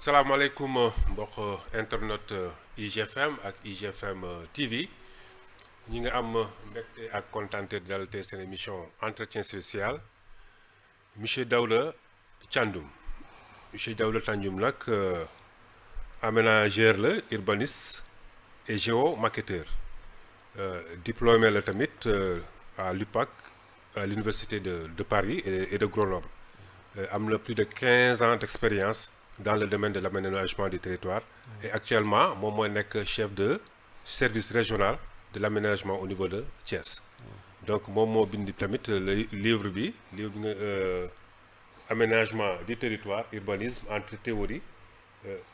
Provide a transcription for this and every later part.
salaamaaleykum mbokk internet IGFM ak IGFM TV ñi nga am mbégte ak kontaante dal tey seen émission entretien spécial monsieur Daouda Thiandoum nag aménageur la urbaniste et géomaquetteur diplômé la tamit à l'UPAC à l'université de Paris et de Grenoble am na plus de 15 ans d'expérience dans le domaine de l'aménagement du territoire et actuellement moom mooy nekk chef de service régional de l'aménagement au niveau de Thiès donc moom moo bindi tamit livre bi nga aménagement du territoire urbanisme entre théorie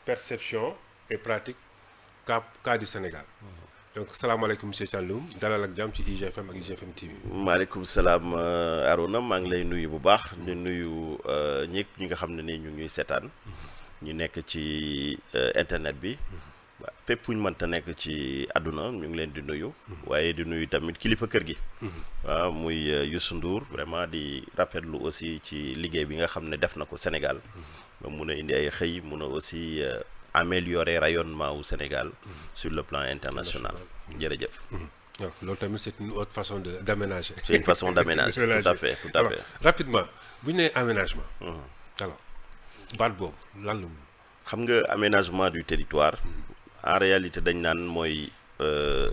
perception et pratique cas du Sénégal donc salaamaaleykum monsieur Thiandoum dalal ak jàmm ci IGFM ak IGFM TV. maaleykum salaam Arona maa ngi lay nuyu bu baax di nuyu ñëpp ñi nga xam ne ni ñu ngi ñuy seetaan ñu nekk ci internet bi fépp fu ñu mënta nekk ci àdduna ñu ngi leen di nuyu waaye di nuyu tamit kilifa kër gi waaw muy Youssou Ndour vraiment di rafetlu aussi ci liggéey bi nga xam ne def na ko Sénégal ba mun a indi ay xëy mun a aussi améliorer rayonnement au Sénégal sur le plan international jërëjëf waaw loolu tamit c'est une autre façon d'aménager. C'est une façon d'aménager tout à fait. Alors, rapidement bu ñu nee aménagement alors baat boobu lan la mun xam nga aménagement du territoire en réalité dañ naan mooy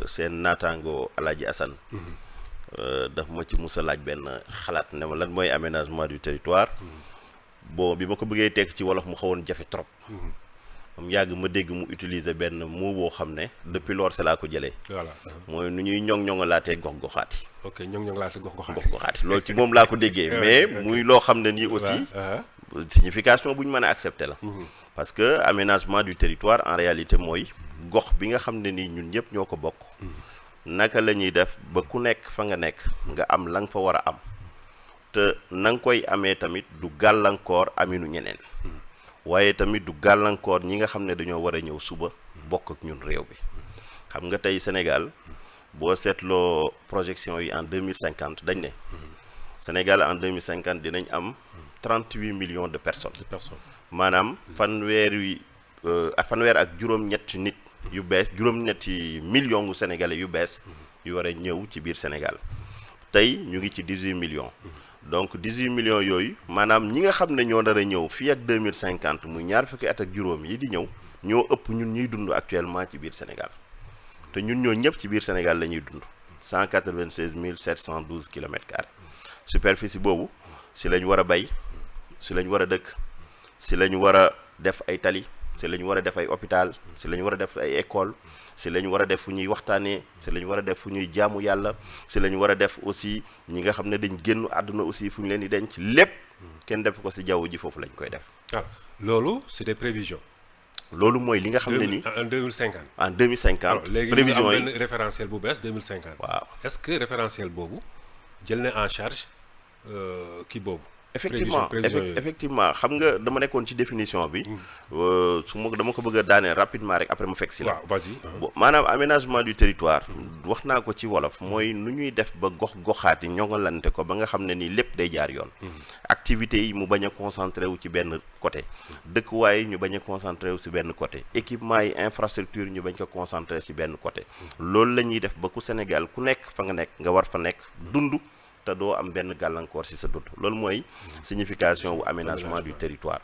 seen naataango Alaaji Assane daf ma ci musa laaj benn xalaat ne ma lan mooy aménagement du territoire bon bi ma ko bëggee tekk ci wolof mu xawoon jafe trop am yàgg ma dégg mu utiliser benn mot boo xam ne depuis lors c'est laa ko jëlee voilà mooy nu ñuy ñoŋ-ñoŋalaatee gox-goxaati ok ñoŋ-ñoŋalaatee gox-goxaati gox-goxaati loolu ci moom laa ko déggee mais muy loo xam ne nii aussi signification bu ñu mën a accepter la parce que aménagement du territoire en réalité mooy gox bi nga xam ne nii ñun ñëpp ñoo ko bokk naka la ñuy def ba ku nekk fa nga nekk nga am la nga fa war a am te na nga koy amee tamit du gàllankoor aminu ñeneen waaye tamit du gàllankoor ñi nga xam ne dañoo war a ñëw suba bokk ak ñun réew bi xam nga tey Sénégal boo seetloo projection yi en 2050 dañ ne Sénégal en 2050 dinañ am 38 millions de personnes maanaam fanweer ak juróom-ñetti nit yu bees juróom-ñetti millions gu sénégalais yu bees yu war a ñëw ci biir Sénégal tey ñu ngi ci 18 millions donc 18 millions yooyu maanaam ñi nga xam ne ñoo nar a ñëw fii ak 2050 muy ñaar fukki at ak juróom yi di ñëw ñoo ëpp ñun ñuy dund actuellement ci biir Sénégal te ñun ñoo ñëpp ci biir Sénégal la ñuy dund 196 712 kilomètres carrés superficie boobu si lañ war a bay si lañ war a dëkk si lañ war a def ay tali si lañ war a def ay hôpital si lañ war a def ay école si lañ war a def fu ñuy waxtaanee si lañ war a def fu ñuy jaamu yàlla si lañ war a def aussi ñi nga xam ne dañ génn àdduna aussi fu ñu leen di denc lépp kenn def ko si jaww ji foofu lañ koy def. ah loolu c'est des prévisions. loolu mooy li nga xam ne nii en 2050. en 2050 prévision yi léegi ñu am benn référentiel bu bees 2050. waaw est-ce que référentiel boobu jël na en charge kii boobu. effectivement xam nga dama nekkoon ci définition bi dama ko bëgg a daaneel rapidement rek après ma fekk si la waaw vas-y maanaam aménagement du territoire wax naa ko ci wolof mooy nu ñuy def ba gox-goxaati ñoŋalante ko ba nga xam ne nii lépp day jaar yoon activités yi mu bañ a concentré wu ci benn côté dëkkuwaay yi ñu bañ a concentré wu ci benn côté équipement yi infrastructure ñu bañ ko concentré ci benn côté loolu la ñuy def ba ku Sénégal ku nekk fa nga nekk nga war fa nekk dund te doo am benn gàllankoor ci sa dund loolu mooy signification wu aménagement du territoire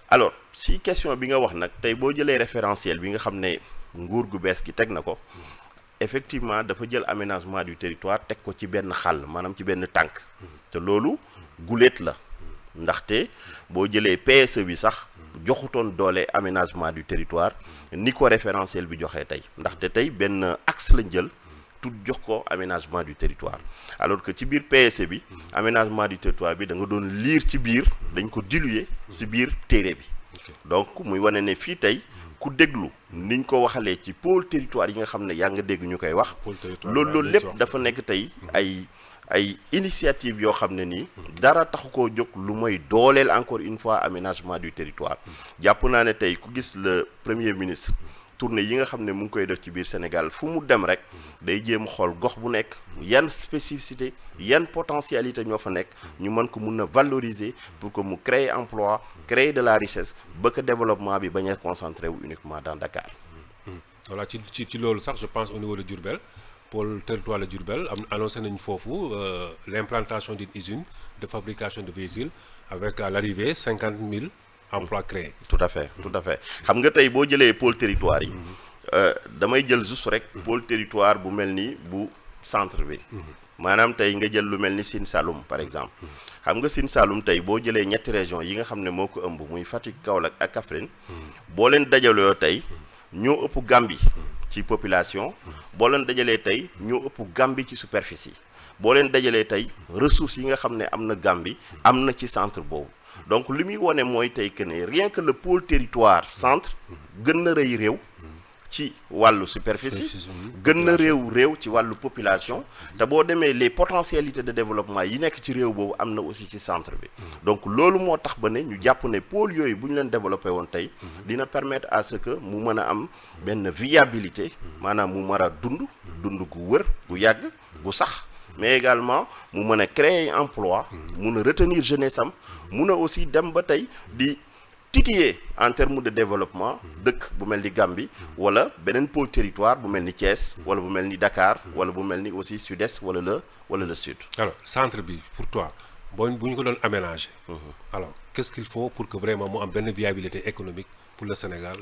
alors si question bi nga wax nag tey boo jëlee référentiel bi nga xam ne nguur gu bees gi teg na ko effectivement dafa jël aménagement du territoire teg ko ci benn xàll maanaam ci benn tànk te loolu guléet la ndaxte boo jëlee PSE bi sax joxutoon doole aménagement du territoire ni ko référentiel bi joxee tey ndaxte tey benn axe lañ jël tout jox ko aménagement du territoire alors que ci biir PSE bi aménagement du territoire bi da nga doon lire ci biir dañ ko diluer ci biir téere bi donc muy wane ne fii tey ku déglu niñ ko waxalee ci pôle territoire yi nga xam ne yaa nga dégg ñu koy wax loolu lépp dafa nekk tey ay initiative yoo xam ne nii dara taxu koo jóg lu mooy dooleel encore une fois aménagement du territoire jàpp naa ne tey ku gis le premier ministre tournée yi nga xam ne mu ngi koy def ci biir Sénégal fu mu dem rek day jéem xool gox bu nekk yan spécificité yan potentialité ñoo fa nekk ñu mën ko mun a valoriser pour que mu créer emploi créer de la richesse ba que développement bi bañ a concentré wu uniquement dans Dakar. voilà ci loolu sax je pense au niveau de Diourbel pôle territoire de Diourbel annoncé nañu foofu l'implantation d'une usine de fabrication de véhicules avec à l'arrivée 50 000 emplois créés. tout à fait xam nga tey boo jëlee pôle territoire yi damay jël juste rek pôle territoire bu mel ni bu centre bi maanaam tey nga jël lu mel ni Sine Saloum par exemple xam nga Sine Saloum tey boo jëlee ñetti région yi nga xam ne moo ko ëmb muy Fatick Kaolack ak Kaffrine boo leen dajaloo tey ñoo ëpp Gambie ci population boo leen dajalee tey ñoo ëpp Gambie ci superficie boo leen dajalee tey ressources yi nga xam ne am na Gambie am na ci centre boobu donc li muy wone mooy tey que ne rien que le pôle territoire centre gën na rëy réew ci wàllu superficie gën na réew ci wàllu population te boo demee les potentialités de développement yi nekk ci réew boobu am na aussi ci centre bi donc loolu moo tax ba ne ñu jàpp ne pôle yooyu bu ñu leen développé woon tey dina permettre à ce que mu mën a am benn viabilité maanaam mu mën a dund gu wër gu yàgg gu sax mais également mu mën a créer emploi mun a retenir jeunesse am mun a aussi dem ba tey di titiller en termes de développement dëkk bu mel ni Gambie wala beneen pôle territoire bu mel ni Thiès wala bu mel ni Dakar wala bu mel ni aussi sud-est wala le sud. Alors centre bi pour toi bu ñu ko doon aménager. Alors qu'est-ce qu'il faut pour que vraiment mu am benn viabilité économique pour le Sénégal.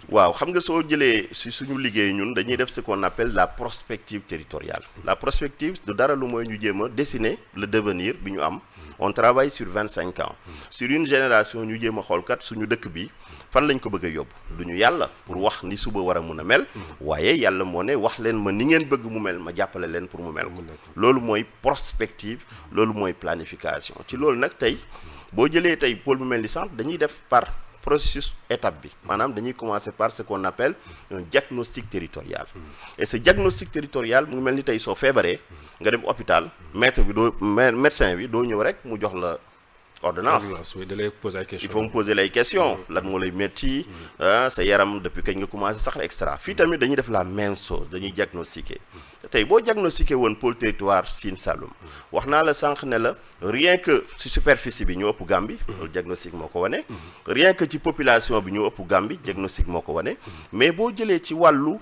waaw xam nga soo jëlee si suñu liggéey ñun dañuy def ce qu'on appelle la prospective territoriale. La prospective du dara lu mooy ñu jéem a dessiner le devenir bi ñu am. On travaille sur 25 ans. Sur une génération ñu jéem a xool kat suñu dëkk bi fan lañ ko bëgg a yóbbu du ñu yàlla pour wax ni suba war a mun a mel. waaye yàlla moo ne wax leen ma ni ngeen bëgg mu mel ma jàppale leen pour mu mel ko. loolu mooy prospective loolu mooy planification ci loolu nag tey boo jëlee tey pôle bu mel ni centre dañuy def par processus étape bi maanaam dañuy commencer par ce qu'on appelle un diagnostic territorial et ce diagnostic territorial mu ngi mel ni tey soo feebaree nga dem hôpital médecin bi doo ñëw rek mu jox la ordonnance il faut me poser les questions lan moo lay métti sa yaram depuis kañ nga commencé sax extra fii tamit dañuy def la même chose dañuy diagnostiquer tey boo diagnostiqué woon pôle territoire Sine Saloum wax naa la sànq ne la rien que ci superficie bi ñoo ëpp Gambie loolu diagnostic moo ko wane rien que ci population bi ñoo ëpp Gambie diagnostic moo ko wane mais boo jëlee ci wàllu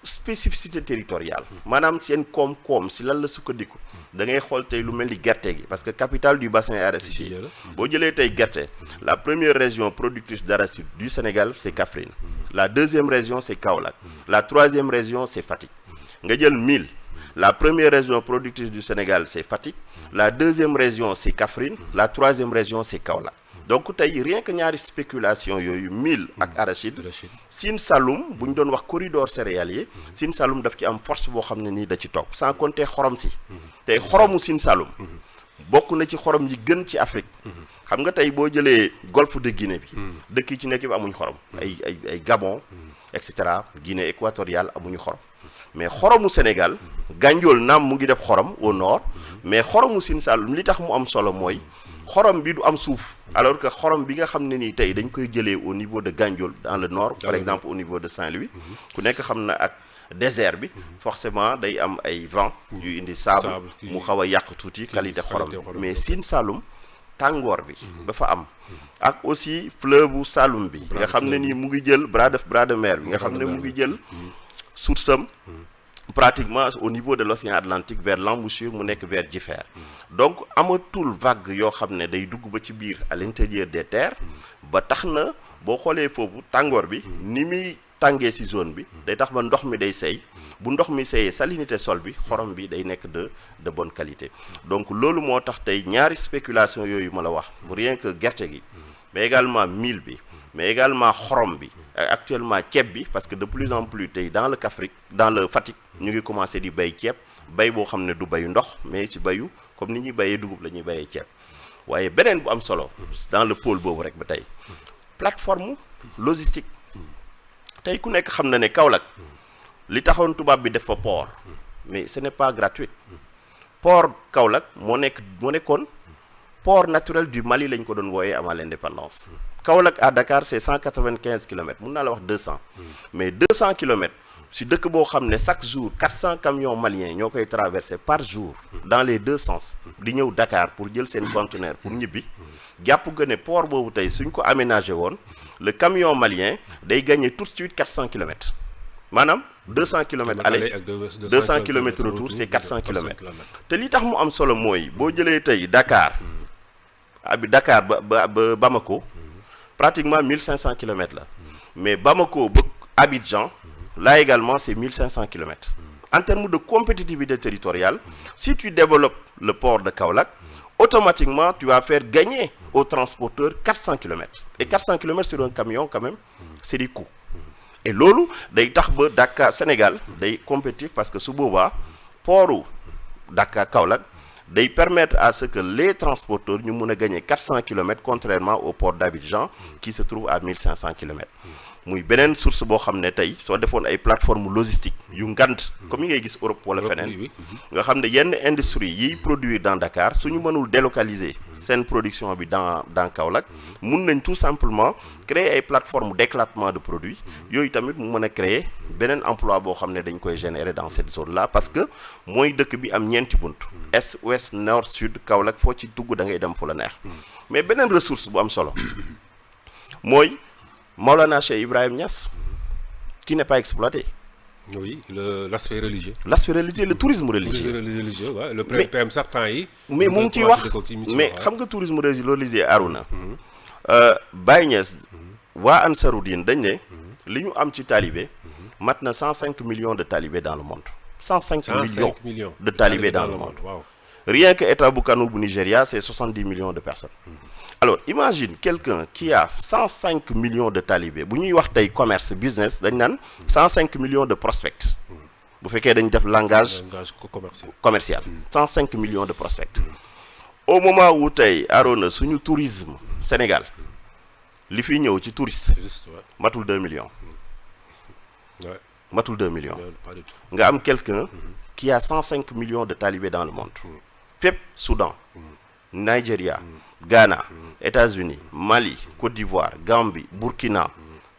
spécificité territoriale maanaam seen koom-koom si lan la sukkandiku da ngay xool tey lu mel ni gerte gi parce que capitale du bassin arachidier boo jëlee tey gerte la première région productrice d'arachide du Sénégal c'est Kaffrine la deuxième région c'est Kaolack la troisième région c'est Fatick nga jël mil la première région productrice du Sénégal c'est Fatick la deuxième région c'est Kaffrine la troisième région c'est Kaolack donc tey rien que ñaari spéculation yooyu mil ak arachide Sine Saloum bu ñu doon wax corridor céréalier Sine Saloum daf ci am force boo xam ne nii da ci toog sans compter xorom si tey xoromu Sine Saloum bokk na ci xorom yi gën ci Afrique xam nga tey boo jëlee golfe de Guinée bi dëkk yi ci nekk bi amuñ xorom ay Gabon et cetera Guinée équatoriale amuñu xorom mais xoromu Sénégal Gandiol naam mu ngi def xorom au nord mais xoromu Sine Saloum li tax mu am solo mooy xorom bi du am suuf alors que xorom bi nga xam ne nii tey dañ koy jëlee au niveau de Gandiol dans le nord par exemple au niveau de Saint-Louis ku nekk xam na ak désert bi forcément day am ay vent yu indi sable mu xaw a yàq tuuti qualité xorom mais Sine Saloum tàngoor bi dafa am ak aussi fleuve bu Saloum bi nga xam ne nii mu ngi jël bras de mer bi nga xam ne mu ngi jël source am pratiquement au niveau de l'océan Atlantique vers l'embouchure mu nekk vers Jifeer donc amatul vague yoo xam ne day dugg ba ci biir à l'intérieur des terres ba tax na boo xoolee foofu tàngoor bi ni muy tàngee ci zone bi day tax ba ndox mi day seey bu ndox mi seeyee salinité sol bi xorom bi day nekk de bonne qualité donc loolu moo tax tey ñaari spéculation yooyu ma la wax rien que gerte gi mais également mil bi mais également xorom bi actuellement ceeb bi parce que de plus en plus tey dans le Fatick ñu ngi commencé di bay ceeb bay boo xam ne du bayu ndox mais ci bayu comme ni ñuy bayee dugub la ñuy bayee ceeb waaye beneen bu am solo dans le pôle boobu rek ba tey plateforme logistique tey ku nekk xam na ne Kaolack li taxoon tubaab bi def fa port mais ce n'est pas gratuit port Kaolack moo nekkoon port naturel du Mali lañ ko doon wooyee avant l'indépendance. Kaolack à Dakar c'est 195 kilomètres mun naa la wax 200. mais 200 kilomètres si dëkk boo xam ne chaque jour 400 camions maliens ñoo koy traverser par jour dans les deux sens di ñëw Dakar pour jël seen conteneur pour ñibbi jàpp nga ne port boobu tey suñ ko aménagé woon le camion malien day gagner tout de suite 400 kilomètres maanaam 200 kilomètres aller 200 kilomètres retour c'est 400 kilomètres te li tax mu am solo mooy boo jëlee tey Dakar Dakar ba Bamako pratiquement 1500 kilomètres la mais Bamako ba Abidjan là également c'est 1500 kilomètres. En termes de compétitivité territoriale, si tu développes le port de Kaolack, automatiquement tu vas faire gagner aux transporteurs 400 kilomètres. Et 400 kilomètres sur un camion quand même, c'est des coûts. Et loolu day tax ba Dakar Sénégal day compétitif parce que su boobaa portu Dakar Kaolack day permettre à ce que les transporteurs ñu mun a gagner 400 kilomètres contrairement au port d'Abidjan qui se trouve à 1500 kilomètres. muy beneen source boo xam ne tey soo defoon ay plateforme logistique yu ngand comme yi ngay gis Europe wala feneen nga xam ne yenn industrie yiy produire dans Dakar suñu mënul délocaliser seen production bi dans Kaolack mun nañ tout simplement créer ay plateforme d'éclatement de produits yooyu tamit mu mën a créer beneen emploi boo xam ne dañ koy générer dans cette zone là parce que mooy dëkk bi am ñeenti bunt est ouest nord sud Kaolack foo ci dugg da ngay dem fu la neex mais beneen ressource bu am solo mooy Maulana Cheikh Ibrahim Niass, qui n'est pas exploité. Oui, l'aspect religieux. L'aspect religieux, le tourisme religieux. Le tourisme religieux, ouais. Le PM certain yi. Mais mu ngi ciy wax mais xam nga tourisme religieux Aruna. Baye Niass waa Ansaroudine dañ ne li ñu am ci talibé mat na 105 millions de talibés dans le monde. 105 millions de talibés dans le monde. Wow. Rien que état bu Kano bu Nigeria, c'est 70 millions de personnes. Alors, imagine quelqu'un qui a 105 millions de talibés. Bu ñuy wax tey commerce, business, dañ naan 105 millions de prospects. Bu fekkee dañ def langage commercial. 105 millions de prospects. Au moment où tey Arona suñu tourisme Sénégal li fi ñëw ci touriste matul 2 millions. Matul 2 millions. Nga am quelqu'un qui a 105 millions de talibés dans le monde. Fépp Soudan, Nigeria, Ghana, États-Unis, Mali, Côte d'Ivoire, Gambie, Burkina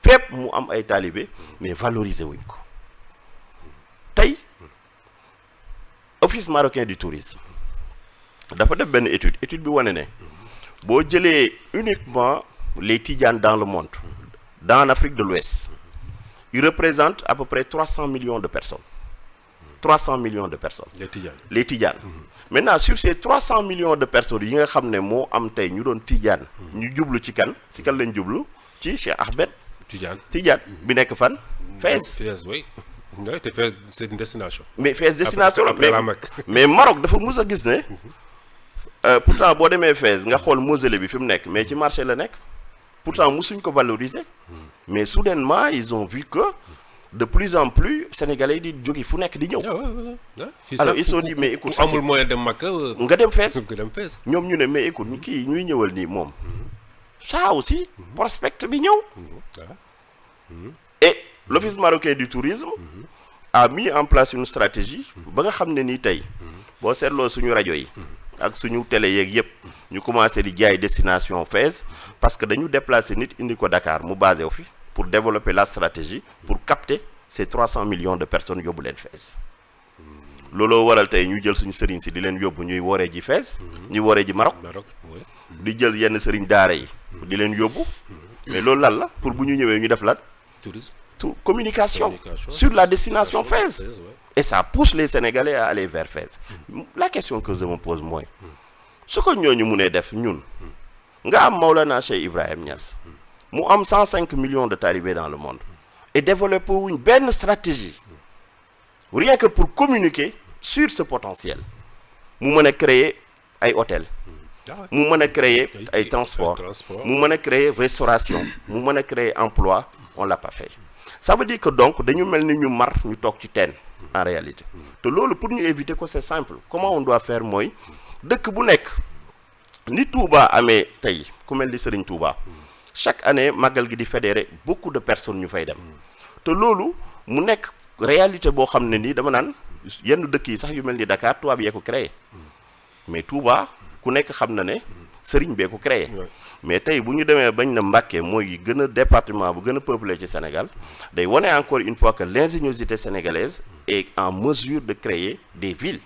fépp mu am ay talibé mais valoriser wuñ ko tey office marocain du tourisme dafa def benn étude bi wane ne boo jëlee uniquement les Tidjanes dans le monde dans l'Afrique de l'Ouest ils représentent à peu près 300 millions de personnes 300 millions de personnes les Tidjanes maintenant sur ces 300 millions de personnes yi nga xam ne moo am tey ñu doon Tidjane ñu jublu ci kan lañ jublu ci Cheikh Ahmed Tidjane bi nekk fan Fès oui te Fès c'est une destination mais Fès destination mais Maroc dafa mus a gis ne pourtant boo demee Fès nga xool mausolée bi fi mu nekk mais ci marché la nekk pourtant musuñ ko valoriser mais soudainement ils ont vu que de plus en plus sénégalais di jóge fu nekk di ñëw. Alors ils se sont dit mais écoute. amul moyen dem Makka nga dem Fès ñoom ñu ne mais écoute kii ñuy ñëwal nii moom. ça aussi prospect bi ñëw. Et l'office marocain du tourisme a mis en place une stratégie ba nga xam ne nii tey boo seetloo suñu rajo yi ak suñu télé yeeg yëpp ñu commencé di jaay destination Fès parce que dañu déplacer nit indi ko Dakar mu basé wu fi. Pour développer la stratégie pour capter ces 300 millions de personnes yóbbu leen Fès looloo waral tey ñu jël suñu sëriñ si di leen yóbbu ñuy woree ji Fès ñuy woree ji Maroc di jël yenn sëriñ daara yi di leen yóbbu mais loolu lan la pour bu ñu ñëwee ñu def la communication sur la destination Fès et ça pousse les Sénégalais à aller vers Fès la question que je me pose mooy su ko ñooñu mënee def ñun nga am Maulana Cheikh Ibrahim Niass mu am 105 millions de talibés dans le monde et développer wuñ benn stratégie rien que pour communiquer sur ce potentiel mu mën a créer ay hôtels mu mën a créer ay transport mu mën a créer restauration mu mën a créer emploi on l'a pas fait ça veut dire que donc dañu mel ni ñu mar ñu toog ci teen en réalité te loolu pour ñu éviter ko c'est simple comment on doit faire mooy dëkk bu nekk ni Touba amee tey ku mel ni Serigne Touba chaque année màggal gi di fédérer beaucoup de personnes ñu fay dem te loolu mu nekk réalité boo xam ne nii dama naan yenn dëkk yi sax yu mel ni Dakar tubaab yee ko créé mais Touba ku nekk xam na ne sëriñ bee ko créé mais tey bu ñu demee bañ na Mbacké mooy gën a département bu gën a peuplé ci Sénégal day wane encore une fois que l'ingéniosité sénégalaise est en mesure de créer des villes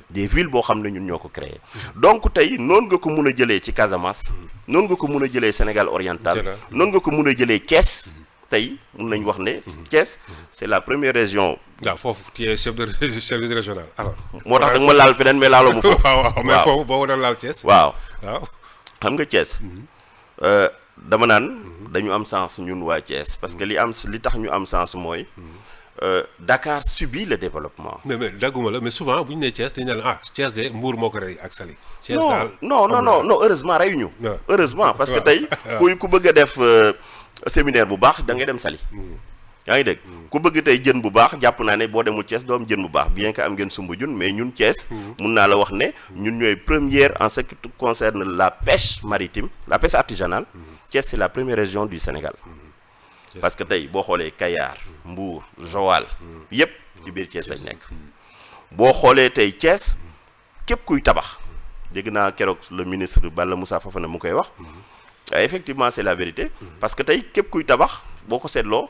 des villes boo xam ne ñun ñoo ko créé donc tey noonu nga ko mun a jëlee ci Casamance noonu nga ko mun a jëlee Sénégal oriental noonu nga ko mun a jëlee Thiès tey mun nañu wax ne Thiès c'est la première région waaw foofu qui est chef de service régional alors moo tax da nga ma laal feneen mais laaloo ma foofu waaw mais foofu boo doon laal Thiès waaw waaw xam nga Thiès dama naan dañu am sens ñun waa Thiès parce que li tax ñu am sens mooy Dakar subit le développement. mais dagguma la mais souvent bu ñu nee Thiès dañu naan Thiès de Mbour moo ko rey ak Saly. Thiès daal non heureusement reyuñu. heureusement parce que tey ku bëgg a def séminaire bu baax da ngay dem Saly. yaa ngi dégg ku bëgg tey jën bu baax jàpp naa ne boo demul Thiès doo am jën bu baax bien que am ngeen Soumbédioune mais ñun Thiès. mun naa la wax ne ñun ñooy première en ce qui concerne la pêche maritime la pêche artisanale. Thiès c'est la première région du Sénégal. parce que tey boo xoolee Kayar Mbour Joal yépp ci biir Thiès lañ nekk boo xoolee tey Thiès képp kuy tabax dégg naa keroog le ministre Balla Moussa Fofana mu koy wax effectivement c'est la vérité parce que tey képp kuy tabax boo ko seetloo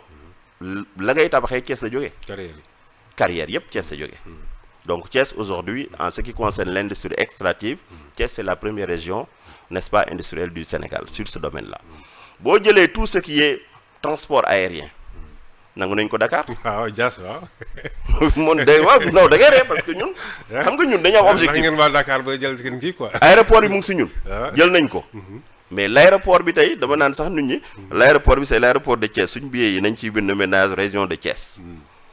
la ngay tabaxee Thiès la jógee carrière yépp Thiès la jógee donc Thiès aujourd'hui en ce qui concerne l'industrie extractive Thiès c'est la première région n'est-ce pas industrielle du Sénégal sur ce domaine-là boo jëlee tout ce qui est transport aérien nangu nañ ko Dakar. waaw Dias waaw. moom day waaw non da ngay ree parce que ñun. xam nga ñun dañoo am objectif ngeen waa Dakar ba jël seen kii quoi. aéroport bi mu ngi si ñun. jël nañ ko. mais l' aéroport bi tey dama naan sax nit ñi. l' aéroport bi c' est l' aéroport de Thiès suñu billets yi nañ ciy bind ménage région de Thiès.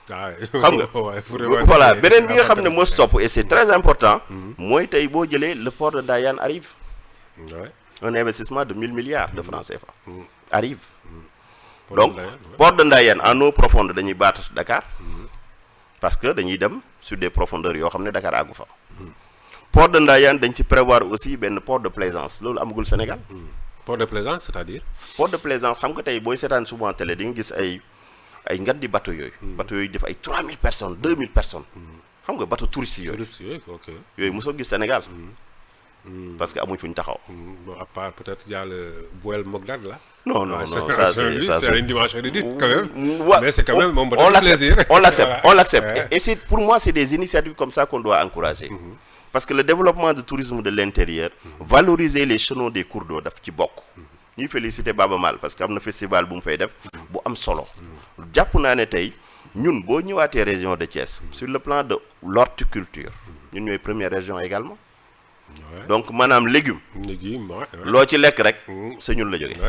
xam nga voilà beneen bi nga xam ne moo stop et c' est très important. mooy tey boo jëlee le port de Ndayane arrive. un investissement de 1000 milliards de francs CFA. arrive. donc port de Ndayane en eau profonde dañuy battre Dakar parce que dañuy dem sur des profondeurs yoo xam ne Dakar àggu fa port de Ndayane dañ ci prévoir aussi benn port de plaisance loolu amagul Sénégal. port de plaisance c'est-à-dire. port de plaisance xam nga tey booy seetaan souvent télé di nga gis ay ngan di bateau yooyu. bateau yooyu def ay 3000 personnes 2000 personnes. xam nga bateau touriste yooyu. touriste yooyu ok. yooyu mosoo gis Sénégal. parce que amuñ fu ñu taxaw. bon à part peut-être y a le Boel Mogdad là. non ça c'est une dimension réduite quand même. mais c'est quand même on l'accepte et c'est pour moi c'est des initiatives comme ça qu'on doit encourager. parce que le développement du tourisme de l'intérieur. valoriser les chenaux des cours d'eau daf ci bokk. ñuy féliciter Baba Mal parce que am na festival bu mu fay def. bu am solo. jàpp naa ne tey ñun boo ñëwaatee région de Thiès. sur le plan de l'horticulture. ñun ñooy première région également. donc maanaam légume loo ci lekk rek sa ñun la jógee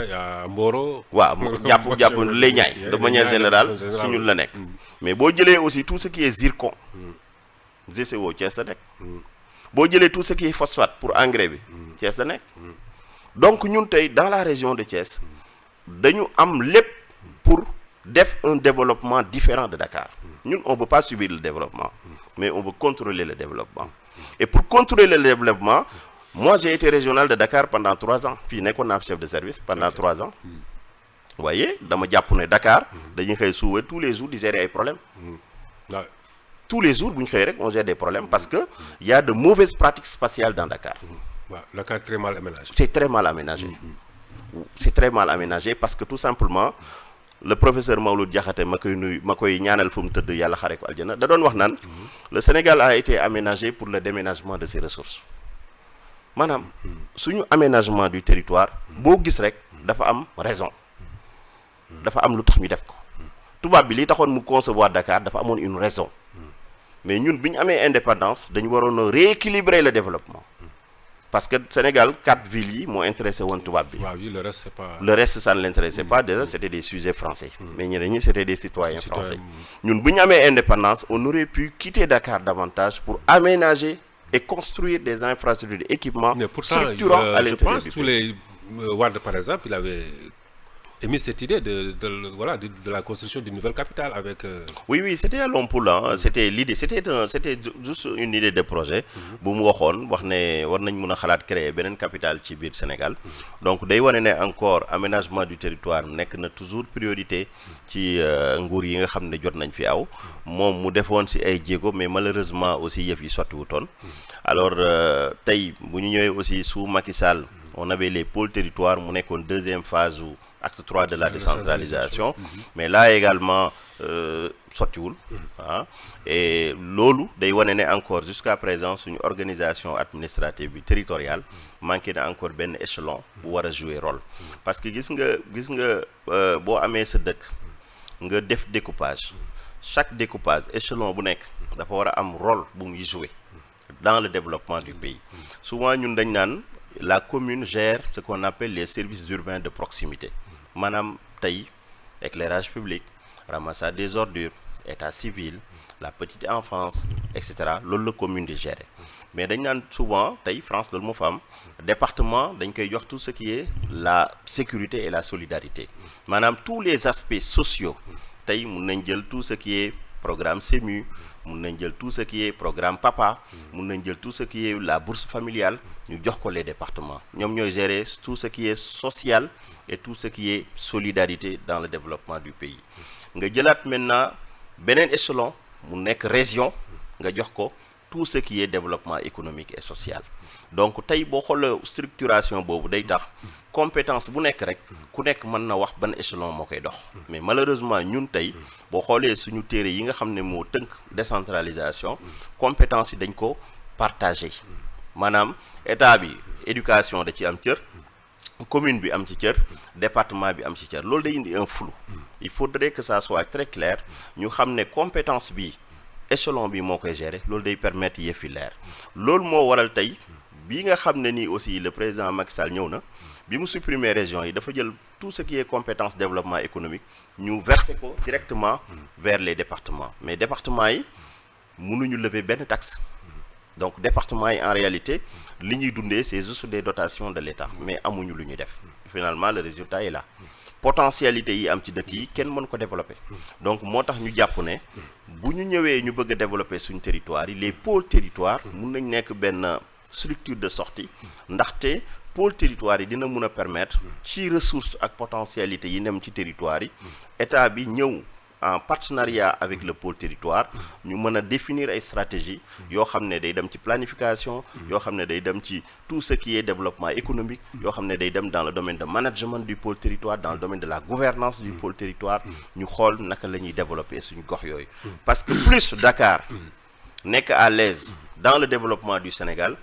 Mboro waaw jàpp lay ñaay de manière générale si ñun la nekk mais boo jëlee aussi tout ce qui est zircon GCO Thiès la nekk boo jëlee tout ce qui est phosphate pour engrais bi Thiès la nekk donc ñun tey dans la région de Thiès dañu am lépp pour def un développement différent de Dakar ñun on veut pas subir le développement mais on veut contrôler le développement. Et pour contrôler le développement, moi j'ai été régional de Dakar pendant 3 ans. Puis nekkoon naa chef de service pendant 3 ans. Vous voyez, dama jàpp ne Dakar dañuy xëy suuwe tous les jours di gérer ay problèmes. Tous les jours bu ñu xëy rek on gère des problèmes parce que il y a de mauvaises pratiques spatiales dans Dakar. Dakar très mal aménagé. C'est très mal aménagé. C'est très mal aménagé parce que tout simplement le professeur Mawlud Diakhaté ma koy ñaanal fu mu tëdd yàlla xare ko aljana da doon wax naan le Sénégal a été aménagé pour le déménagement de ses ressources maanaam suñu aménagement du territoire boo gis rek dafa am raison dafa am lu tax ñu def ko tubaab bi li taxoon mu concevoir Dakar dafa amoon une raison mais ñun bi ñu amee indépendance dañu waroon a rééquilibrer le développement parce que Sénégal 4 villes yi moo intéressé woon tubaab bi. waaw le reste c'est pas. le reste ça ne l'intéressait pas déjà c'était des sujets français. mais ñeneen ñi c'était des citoyens français. ñun bu ñu amee indépendance on aurait pu quitter Dakar davantage pour aménager et construire des infrastructures d'équipement structurants à l'intérieur du pays. Je pense tous les Wade par exemple il avait émis cette idée de la construction d'une nouvelle capitale avec. Oui, c'était à Lompoul, hein. C'était l'idée, c'était juste une idée de projet. bu mu waxoon wax ne war nañ mën a xalaat créer beneen capitale ci biir Sénégal. donc day wane ne encore aménagement du territoire nekk na toujours priorité ci nguur yi nga xam ne jot nañ fi aw. moom mu defoon si ay jéego mais malheureusement aussi yëf yi sottiwutoon. alors tey bu ñu ñëwee aussi sous Macky Sall on avait les pôles territoires mu nekkoon deuxième phase u acte 3 de la décentralisation. Mais là également sottiwul et loolu day wane ne encore jusqu'à présent suñu organisation administrative bi territoriale manqué na encore benn échelon bu war a jouer rôle. parce que gis nga boo amee sa dëkk nga def découpage chaque découpage échelon bu nekk dafa war a am rôle bu muy jouer dans le développement du pays. souvent ñun dañ naan la commune gère ce qu'on appelle les services urbains de proximité. maanaam tey éclairage public ramassage des ordures état civil la petite enfance et cetera loolu la commune di gérer mais dañ naan souvent tey France loolu moo fa am département dañ koy jox tout ce qui est la sécurité et la solidarité maanaam tous les aspects sociaux tey mun nañ jël tout ce qui est programme SEMU mun nañ jël tout ce qui est programme PAPA mun nañ jël tout ce qui est la bourse familiale ñu jox ko les départements ñoom ñooy gérer tout ce qui est social et tout ce qui est solidarité dans le développement du pays nga jëlaat maintenant beneen échelon mu nekk région nga jox ko tout ce qui est développement économique et social donc tey boo xoolee structuration boobu day tax compétence bu nekk rek ku nekk mën na wax ban échelon moo koy dox mais malheureusement ñun tey boo xoolee suñu téere yi nga xam ne moo tënk décentralisation compétence yi dañ ko partagé maanaam état bi éducation da ci am cër commune bi am ci cër département bi am ci cër loolu day indi un flou il faudrait que ça soit très clair ñu xam ne compétence bi échelon bi moo koy gérer loolu day permettre yëf yi leer loolu moo waral tey bi nga xam ne nii aussi le président Macky Sall ñëw na bi mu supprimer région yi dafa jël tout ce qui est compétence développement économique ñu verser ko directement vers les départements mais départements yi mënuñu lever benn taxe donc département yi en réalité li ñuy dundee c'est juste des dotations de l'État mais amuñu lu ñuy def finalement le résultat est là potentialité yi am ci dëkk yi kenn mën ko développer donc moo tax ñu jàpp ne bu ñu ñëwee ñu bëgg a développer suñu territoire yi les pôles territoires mun nañ nekk benn structure de sortie ndaxte pôle territoire yi dina mun a permettre ci ressources ak potentialité yi nem ci territoire yi état bi ñëw en partenariat avec le pôle territoire ñu mën a définir ay stratégies yoo xam ne day dem ci planification yoo xam ne day dem ci tout ce qui est développement économique yoo xam ne day dem dans le domaine de management du pôle territoire dans le domaine de la gouvernance du pôle territoire ñu xool naka la ñuy développer suñu gox yooyu parce que plus Dakar nekk à l'aise dans le développement du Sénégal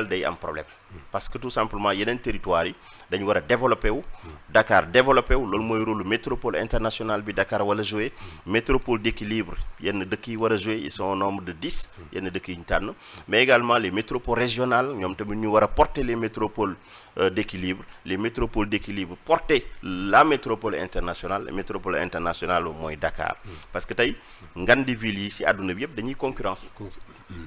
day am problème parce que tout simplement yeneen territoires yi dañu war a développer wu Dakar développer wu loolu mooy rôle métropole internationale bi Dakar wala jouer métropole d'équilibre yenn dëkk yi war a jouer ils sont au nombre de 10 yenn dëkk yi ñu tànn mais également les métropoles régionales ñoom tamit ñu war a porter les métropoles d'équilibre les métropoles d'équilibre porter la métropole internationale mooy Dakar parce que tey ngandi villes yi ci àdduna bi yëpp dañuy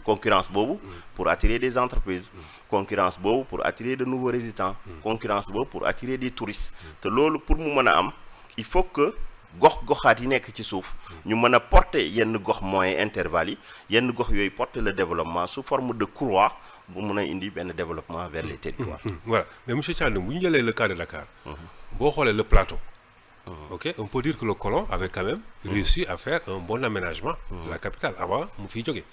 concurrence boobu pour attirer des entreprises concurrence boobu pour attirer de nouveaux résidents concurrence boobu pour attirer des touristes te loolu pour mu mën a am il faut que goxaat yi nekk ci suuf ñu mën a porter yenn gox moyen intervalle yi yenn gox yooyu porter le développement sous forme de croix bu mën a indi benn développement vers les territoires. Voilà mais monsieur Thiandoum bu ñu jëlee le cas de Dakar boo xoolee le plateau. Ok, on peut dire que le colon avait quand même réussi à faire un bon aménagement de la capitale avant mu fiy jógee.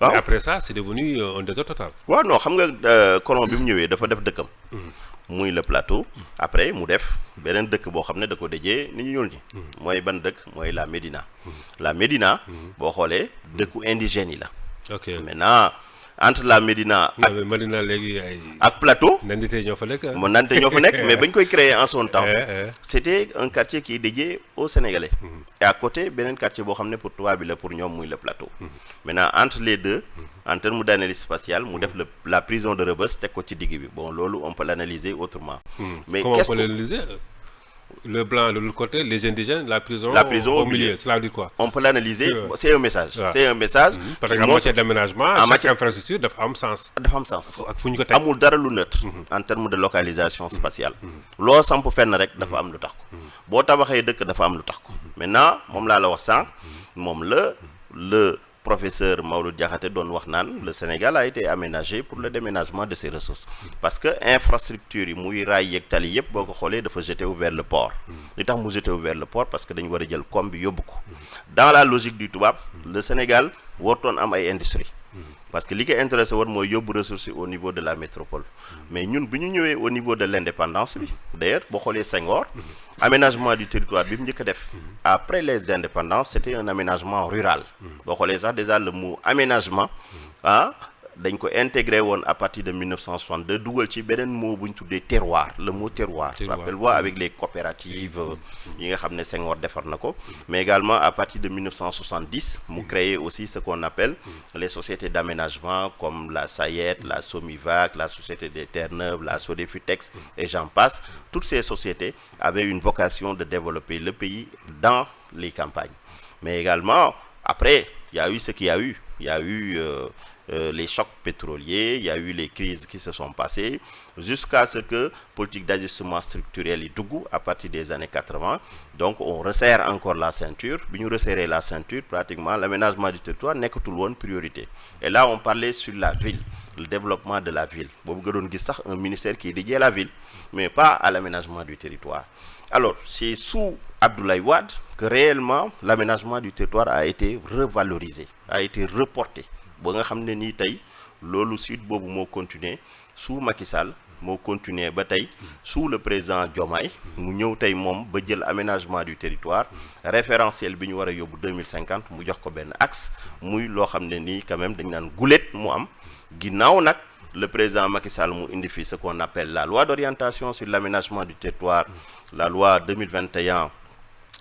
Et après ça c'est devenu un désordre total. waaw non xam nga colon bi mu ñëwee dafa def dëkkam. muy le plateau. après mu def beneen dëkk boo xam ne da ko déjee ni ñu ñuul ñi. mooy ban dëkk mooy la Médina. la Médina. boo xoolee dëkku indigènes yi la. ok maintenant entre la Médina. Médina léegi ay. ak plateau. nandite ñoo fa nekk. nandite ñoo fa nekk mais bañ koy créer en son temps. c'était un quartier qui est dédié aux Sénégalais. et à côté beneen quartier boo xam ne pour tubaab bi la pour ñoom muy le plateau. maintenant entre les deux. en termes d'analyse spatiale mu def la prison de Rebeuss teg ko ci digg bi bon loolu on peut l'analyser autrement. mais comment on peut l'analyser. Le blanc de l'autre côté, les indigènes, la prison au milieu. Cela veut dire quoi? On peut l'analyser, c'est un message. C'est un message. Parce qu'en matière d'aménagement, chaque infrastructure dafa am sens. Dafa am sens. Ak fu ñu ko teg amul dara lu neutre en termes de localisation spatiale. Loo samp fenn rek dafa am lu tax ko. Boo tabaxee dëkk dafa am lu tax ko. Maintenant moom laa la wax sànq moom le professeur Maodo Diakhaté doon wax naan le Sénégal a été aménagé pour le déménagement de ses ressources parce que infrastructure yi muy raay yeeg tali yëpp boo ko xoolee dafa jeté vers le port li tax mu jeté vers le port parce que dañu war a jël koom bi yóbbu ko dans la logique du tubaab le Sénégal wartoon am ay industrie parce que li ko intéressé woon mooy yóbbu ressources au niveau de la métropole mais ñun bu ñu ñëwee au niveau de l'indépendance bi d'ailleurs boo xoolee Senghor aménagement du territoire bi mu njëkk a def après les indépendances c'était un aménagement rural boo xoolee sax déjà le mot aménagement dañ ko intégré woon à partir de 1962 dugal ci beneen mot bu ñu tuddee terroir le mot terroir rappelle-moi avec les coopératives yi nga xam ne Senghor defar na ko mais également à partir de 1970 mu créé aussi ce qu'on appelle les sociétés d'aménagement comme la SAED, la SOMIVAC, la Société des Terres Neuves, la SODEFUTEX et j'en passe. Toutes ces sociétés avaient une vocation de développer le pays dans les campagnes mais également après il y a eu ce qu'il y a eu les chocs pétroliers, il y a eu les crises qui se sont passées jusqu'à ce que politique d'ajustement structurel yi dugg à partir des années 80 donc on resserre encore la ceinture bi ñu resserrer la ceinture pratiquement l'aménagement du territoire nekkatul woon priorité et là on parlait sur la ville le développement de la ville boobu nga doon gis sax un ministère qui est dédié à la ville mais pas à l'aménagement du territoire alors c'est sous Abdoulaye Wade que réellement l'aménagement du territoire a été revalorisé a été reporté ba nga xam ne nii tey loolu suite boobu moo continuer sous Macky Sall moo continuer ba tey sous le président Diomaye mu ñëw tey moom ba jël aménagement du territoire référentiel bi ñu war a yóbbu 2050 mu jox ko benn axe muy loo xam ne nii quand même dañ naan gulet mu am ginnaaw nag le président Macky Sall mu indi fi ce qu'on appelle la loi d'orientation sur l'aménagement du territoire la loi 2021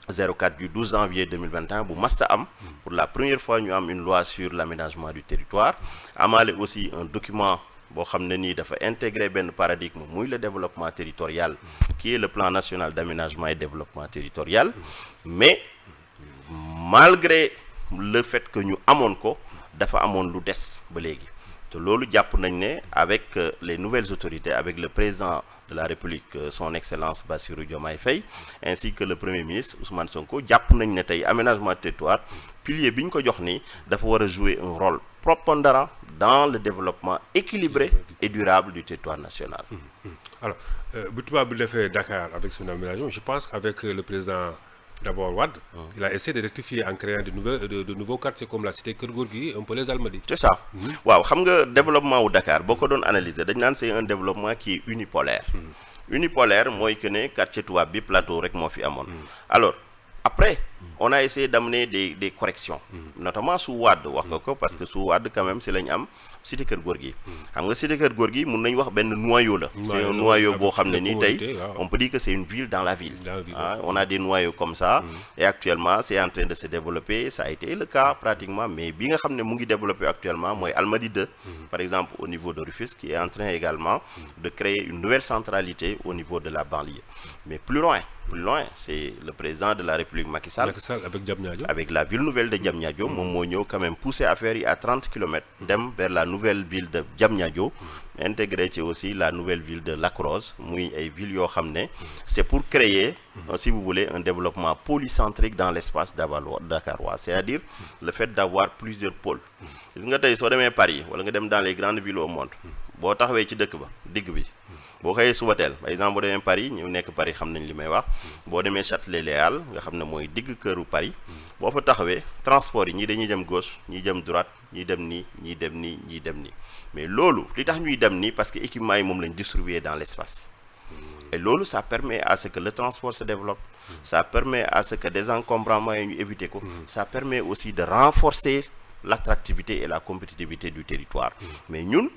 04 du 12 janvier 2021 bu masta am pour la première fois ñu am une loi sur l'aménagement du territoire amaale aussi un document boo xam ne nii dafa intégrer benn paradigme muy le développement territorial qui est le plan national d'aménagement et développement territorial mais malgré le fait que ñu amoon ko dafa amoon lu des ba léegi te loolu jàpp nañ ne avec les nouvelles autorités avec le président de la République son excellence Bassirou Diomaye Faye ainsi que le premier ministre Ousmane Sonko jàpp nañ ne tey aménagement du territoire pilier bi ñu ko jox nii dafa war a jouer un rôle prépondérant dans le développement équilibré et durable du territoire national. Alors bu tubaab bi defee Dakar avec son aménagement je pense qu'avec le président d'abord Wade il a essayé de rectifier en créant de nouveaux quartiers comme la cité Keur Gorgui un peu les Almadies. C'est ça waaw xam nga développement wu Dakar boo ko doon analyser dañ naan c'est un développement qui est unipolaire unipolaire mooy que ne quartier tubaab bi plateau rek moo fi amoon alors après on a essayé d'amener des corrections notamment sous Wade wax nga ko parce que sous Wade quand même si lañ am cité Keur Gorgui xam nga cité Keur Gorgui mun nañ wax benn noyau la c'est un noyau boo xam ne ni tey on peut dire que c'est une ville dans la ville on a des noyaux comme ça et actuellement c'est en train de se développer ça a été le cas pratiquement mais bi nga xam ne mu ngi développer actuellement mooy Almadies 2 par exemple au niveau de Rufisque qui est en train également de créer une nouvelle centralité au niveau de la banlieue mais plus loin c'est le président de la République Macky Sall avec la ville nouvelle de Diamniadio moom moo ñëw quand même pousser affaire yi à 30 kilomètres dem vers la nouvelle ville de Diamniadio intégré ci aussi la nouvelle ville de Lac Rose muy ay villes yoo xam ne c'est pour créer si vous voulez un développement polycentrique dans l'espace dakarois c'est-à-dire le fait d'avoir plusieurs pôles gis nga tey soo demee Paris wala nga dem dans les grandes villes au monde boo taxawee ci dëkk ba digg bi boo xëyee suba teel par exemple boo demee Paris ñu nekk Paris xam nañ li may wax boo demee Châtelet-Léal nga xam ne mooy digg këru Paris boo fa taxawee transport yi ñii dañuy dem gauche ñii dem droite ñii dem nii ñii dem nii ñii dem nii mais loolu li tax ñuy dem nii parce que équipement yi moom lañ distribuer dans l'espace et loolu ça permet à ce que le transport se développe ça permet à ce que désencombrement yi ñu éviter ko ça permet aussi de renforcer l'attractivité et la compétitivité du territoire mais ñun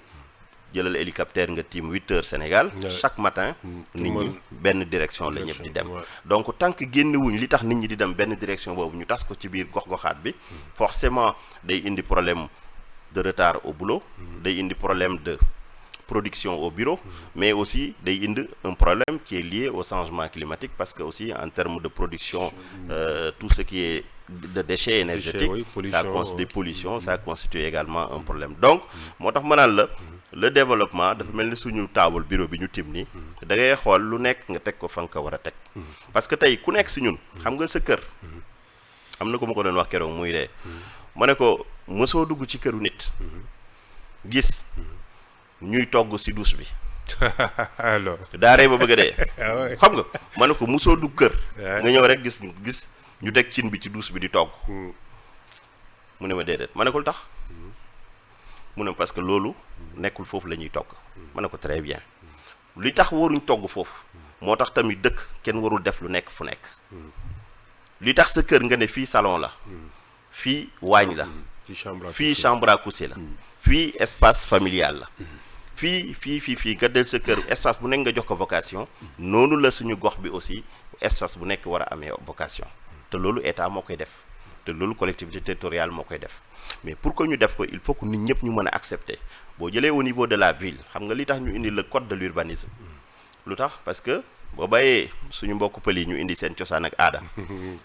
jëlal hélicoptère nga tiim 8 heures Sénégal chaque matin nit ñi benn direction la ñëpp di dem donc tant que génnewuñ li tax nit ñi di dem benn direction boobu ñu tas ko ci biir gox-goxaat bi forcément day indi problème de retard au boulot day indi problème de production au bureau, mais aussi day indi un problème qui est lié au changement climatique, parce que aussi en termes de production tout ce qui est de déchets énergétiques, des pollutions, ça constitue également un problème. Donc moo tax ma naan la le développement dafa mel ni suñu taabal bureau bi ñu tim ni da ngay xool lu nekk nga teg ko fa nga ko war a teg, parce que tey ku nekk si ñun xam nga sa kër, am na ko ma ko doon wax keroog muy ree ma ne ko mësoo dugg ci këru nit gis ñuy togg si douche bi alors daa rey ba bëgg a dee xam nga ma ne ko mësoo dugg kër nga ñëw rek gis ñu teg cin bi ci douche bi di togg mu ne ma déedéet ma ne ko lu tax mu ne parce que loolu nekkul foofu la ñuy togg ma ne ko très bien li tax waruñ togg foofu moo tax tamit dëkk kenn warul def lu nekk fu nekk li tax sa kër nga ne fii salon la fii waañ la fii chambre à coucher la fii espace familial la fii nga del sa kër espace bu nekk nga jox ko vocation, noonu la suñu gox bi aussi espace bu nekk war a amee vocation, te loolu état moo koy def, te loolu collectivité territoriale moo koy def. Mais pour que ñu def ko il faut que nit ñëpp ñu mën a accepter. Boo jëlee au niveau de la ville xam nga li tax ñu indi le code de l'urbanisme, lu tax parce que boo bàyyee suñu mbokk pël yi ñu indi seen cosaan ak aada,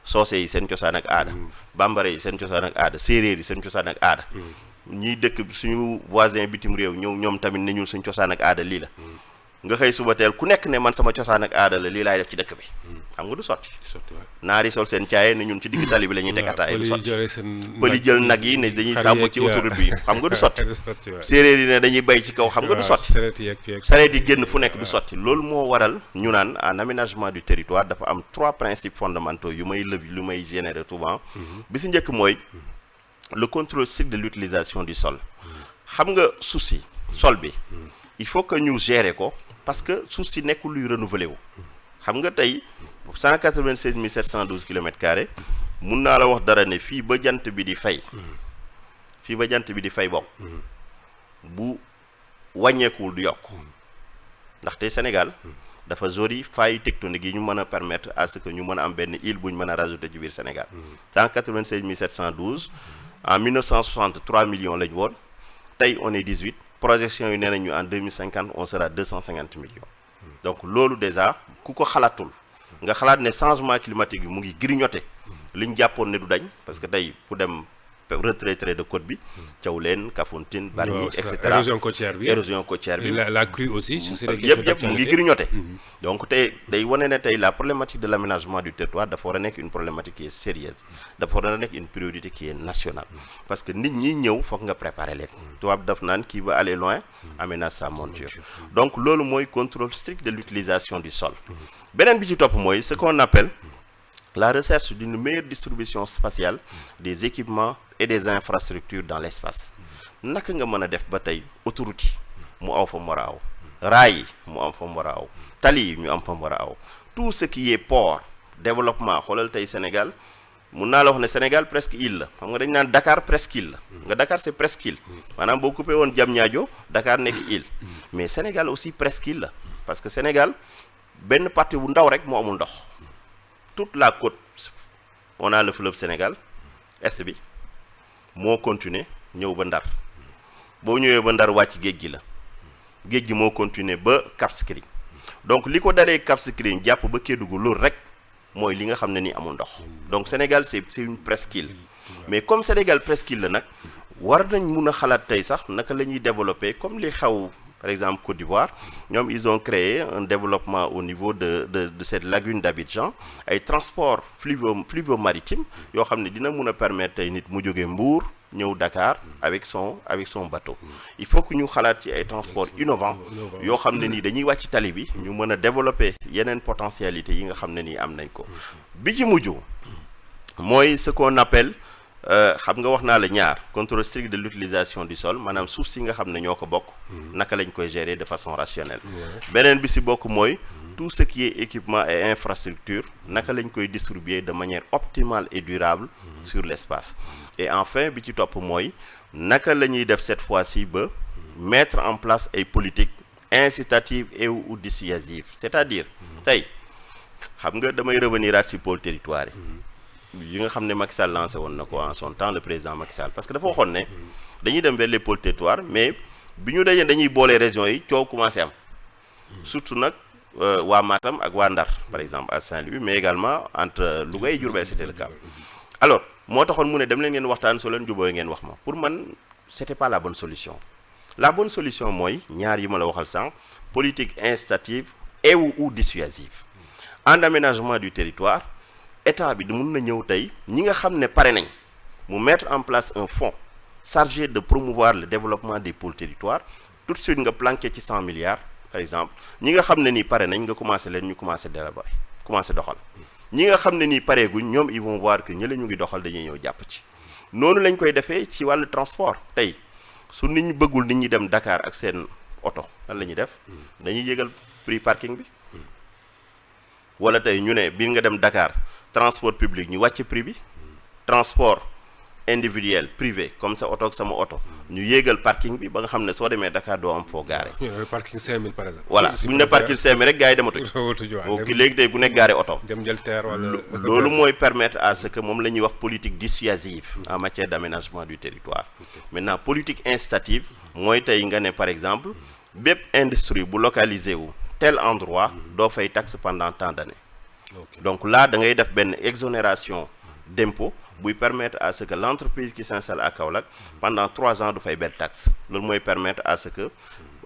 soose yi seen cosaan ak aada, bambara yi seen cosaan ak aada, séeréer yi seen cosaan ak aada, ñiy dëkk suñu voisin bitim réew ñëw ñoom tamit ne ñun suñ cosaan ak aada lii la, nga xëy suba teel ku nekk ne man sama cosaan ak aada la lii laay def ci dëkk bi, xam nga du sotti. Naari sol seen caaye ne ñun ci digg tali bi la ñuy teg ataay, du sotti. Pël yi jël nag yi ne dañuy sàmm ci autoroute bi, xam nga du sotti. Séeréer yi ne dañuy bay ci kaw, xam nga du sotti. Sareet yi génn fu nekk du sotti. Loolu moo waral ñu naan en aménagement du territoire dafa am 3 principes fondamentaux yu may générer souvent. Bi si njëkk mooy le contrôle strict de l'utilisation du sol. Xam nga suuf si sol bi il faut que ñu gérer ko parce que suuf si nekkul luy renouveler wu. Xam nga tey 196 712 km², mun naa la wax dara ne fii ba jant bi di fay bokk bu wàññeekuwul du yokk, ndaxte Sénégal dafa zori failles tectoniques yi ñu mën a permettre à ce que ñu mën a am benn île bu ñu mën a rajouter ci biir Sénégal. 196 712 en 1960 3 millions lañ woon, tey on est 18, projection yi nee nañu en 2050 on sera 250 millions. Donc loolu déjà ku ko xalaatul nga xalaat ne changement climatique bi mu ngi grignoter li ñu jàppoon ne du dañ, parce que tey pour dem retrait de côte bi Thiawlène, Kafountine, Bargny, etc. érosion côtière bi la crue aussi yëpp mu ngi grignoter. Donc tey day wane ne tey la problématique de l'aménagement du territoire dafa war a nekk une problématique qui est sérieuse, dafa war a nekk une priorité qui est nationale, parce que nit ñi ñëw foog nga préparer leen. Tubaab daf naan qui va aller loin aménage sa monture. Donc loolu mooy contrôle strict de l'utilisation du sol. Beneen bi ci topp mooy ce qu'on appelle la recherche d'une meilleure distribution spatiale des équipements et des infrastructures dans l'espace. Naka nga mën a def ba tey autoroute yi mu aw fa mu war a aw, raay yi mu am fa mu war a aw, tali yi ñu am fa mu war a aw, tout ce qui est port développement. Xoolal tey Sénégal mun naa la wax ne Sénégal presque île la, xam nga dañ naan Dakar presque île la, nga Dakar c'est presque île, maanaam boo coupé woon Diamniadio Dakar nekk île, mais Sénégal aussi presque île la, parce que Sénégal benn partie bu ndaw rek moo amul ndox. Toute la côte, on a le fleuve Sénégal, est bi moo continuer ñëw ba Ndar, boo ñëwee ba Ndar wàcc géej gi la, géej gi moo continuer ba Cap Skirring. Donc li ko dalee Cap Skirring jàpp ba Kédougou loolu rek mooy li nga xam ne ni amul ndox. Donc Sénégal c'est une presqu'île, mais comme Sénégal presqu'île la nag war nañ mun a xalaat tey sax naka la ñuy développer comme li xaw par exemple Côte d'Ivoire, ñoom ils ont créé un développement au niveau de cette lagune d'Abidjan, ay transport fluvio-maritime yoo xam ne dina mun a permettre tey nit mu jógee Mbour ñëw Dakar avec son bateau. Il faut que ñu xalaat ci ay transport innovant yoo xam ne nii dañuy wàcc tali bi ñu mën a développer yeneen potentialité yi nga xam ne nii am nañ ko. Bi ci mujj mooy ce qu'on appelle xam nga wax naa la ñaar contrôle strict de l'utilisation du sol, maanaam suuf si nga xam ne ñoo ko bokk naka lañ koy gérer de façon rationnelle. Beneen bi si bokk mooy tout ce qui est équipement et infrastructure naka lañ koy distribuer de manière optimale et durable sur l'espace. Et enfin bi ci topp mooy naka la ñuy def cette fois-ci ba mettre en place ay politiques incitatives et ou dissuasives, c'est-à-dire tey xam nga damay revenir at si pôle territoire yi nga xam ne Macky Sall lancé woon na ko en son temps, le président Macky Sall, parce que dafa waxoon ne dañuy dem vers les pôles territoires, mais bi ñu dajee dañuy boole régions yi coow commencé am surtout nag waa Matam ak waa Ndar par exemple à Saint-Louis mais également entre Louga et Diourbel c'était le cas alors moo taxoon mu ne dem leen ngeen waxtaan soo leen jubóoy ngeen wax ma pour man c'était pas la bonne solution la bonne solution mooy ñaar yi ma la waxal sànq politique incitative et ou dissuasive en aménagement du territoire état bi mun na ñëw tey ñi nga xam ne pare nañ mu mettre en place un fonds chargé de promouvoir le développement des pôles territoires tout de suite nga planqué ci 100 milliards par exemple ñi nga xam ne nii pare nañ nga commencé leen ñu commencé délabré commencé doxal ñi nga xam ne nii pareeguñ ñoom ils vont voir que ñële ñu ngi doxal dañuy ñëw jàpp ci noonu lañ koy defee ci wàllu transport tey su nit ñi bëggul nit ñi dem Dakar ak seen oto lan la ñuy def dañuy yégal prix parking bi wala tey ñu ne bi nga dem Dakar transport public ñu wàcc prix bi transport individuel privé comme sa oto ak sama oto ñu yéegal parking bi ba nga xam ne soo demee Dakar doo am foo gaare parking 5000 par exemple voilà bu ñu ne parking 5000 rek gars yi dematuñ ki léegi tey ku nekk gaare oto dem jël terre wala loolu mooy permettre à ce que moom la ñuy wax politique dissuasive en matière d'aménagement du territoire maintenant politique incitative mooy tey nga ne par exemple bépp industrie bu localisé wu tel endroit doo fay taxe pendant tant d'années donc là da ngay def benn exonération d'impôt buy permettre à ce que l'entreprise qui s'installe à Kaolack pendant 3 ans du fay benn taxe loolu mooy permettre à ce que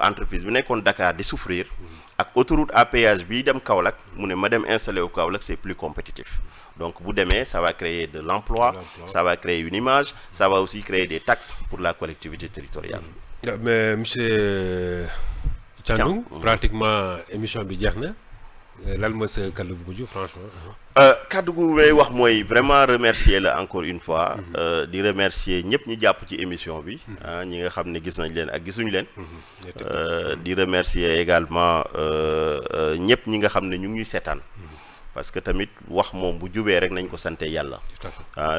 entreprise bi nekkoon Dakar di souffrir ak autoroute à péage bi dem Kaolack mu ne ma dem installer au Kaolack c'est plus compétitif donc bu demee ça va créer de l'emploi ça va créer une image ça va aussi créer des taxes pour la collectivité territoriale mais monsieur Thiandoum pratiquement émission bi jeex na lan mooy sa kàddu bu mujj franchement. kàddu gu may wax mooy vraiment remercier la encore une fois. di remercier ñëpp ñu jàpp ci émission bi. ñi nga xam ne gis nañ leen ak gisuñu leen. di remercier également ñëpp ñi nga xam ne ñu ngi ñuy seetaan. parce que tamit wax moom bu jubee rek nañ ko sante yàlla.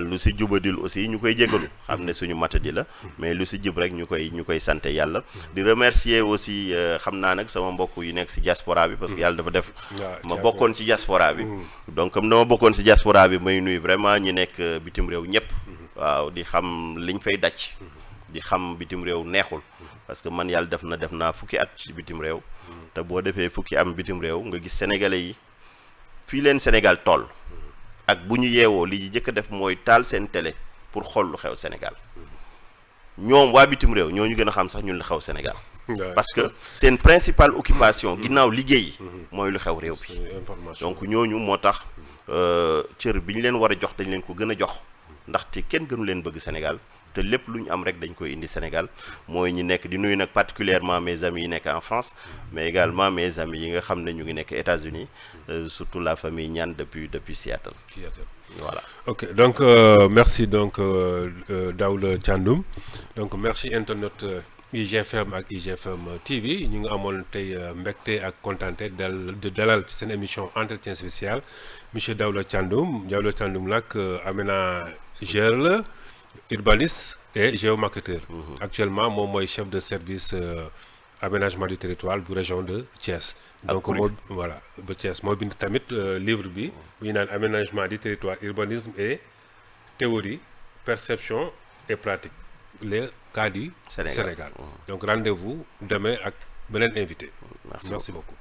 lu si jubadil aussi ñu koy jégalu xam ne suñu matadi la. mais lu si jub rek ñu koy sante yàlla. di remercier aussi xam naa nag sama mbokk yu nekk si diaspora bi parce que yàlla dafa def. ma bokkoon ci diaspora bi. donc comme dama bokkoon si diaspora bi may nuyu vraiment ñi nekk bitim réew ñëpp. waaw di xam liñ fay daj. di xam bitim réew neexul. parce que man yàlla def naa fukki at ci bitim réew. te boo defee fukki am bitim réew nga gis sénégalais yi. fii leen Sénégal toll ak bu ñu yeewoo li ñu njëkk a def mooy taal seen télé pour xool lu xew Sénégal ñoom waa bitim réew ñoo ñu gën a xam sax ñun lu xew Sénégal parce que seen principale occupation ginnaaw liggéey mooy lu xew réew bi donc ñooñu moo tax cër bi ñu leen war a jox dañ leen ko gën a jox ndaxte kenn gënu leen bëgg Sénégal te lépp lu ñu am rek dañ koy indi Sénégal mooy ñu nekk di nuyu nag particulièrement mes amis yi nekk en France mais également mes amis yi nga xam ne ñu ngi nekk États-Unis surtout la famille Niane depuis Seattle. Voilà. Ok donc merci donc Daouda Thiandoum donc merci internet IGFM ak IGFM TV ñu ngi amoon tey mbégte ak kontaante de dalal ci seen émission entretien spécial monsieur Daouda Thiandoum nag aménageur la urbaniste et géomarketeur. Actuellement moom mooy chef de service aménagement du territoire bu région de Thiès. donc moo voilà ba Thiès moo bind tamit livre bi bu ñu naan aménagement du territoire urbanisme et théorie perception et pratique les cas du Sénégal. Donc rendez-vous demain ak beneen invité. Merci beaucoup.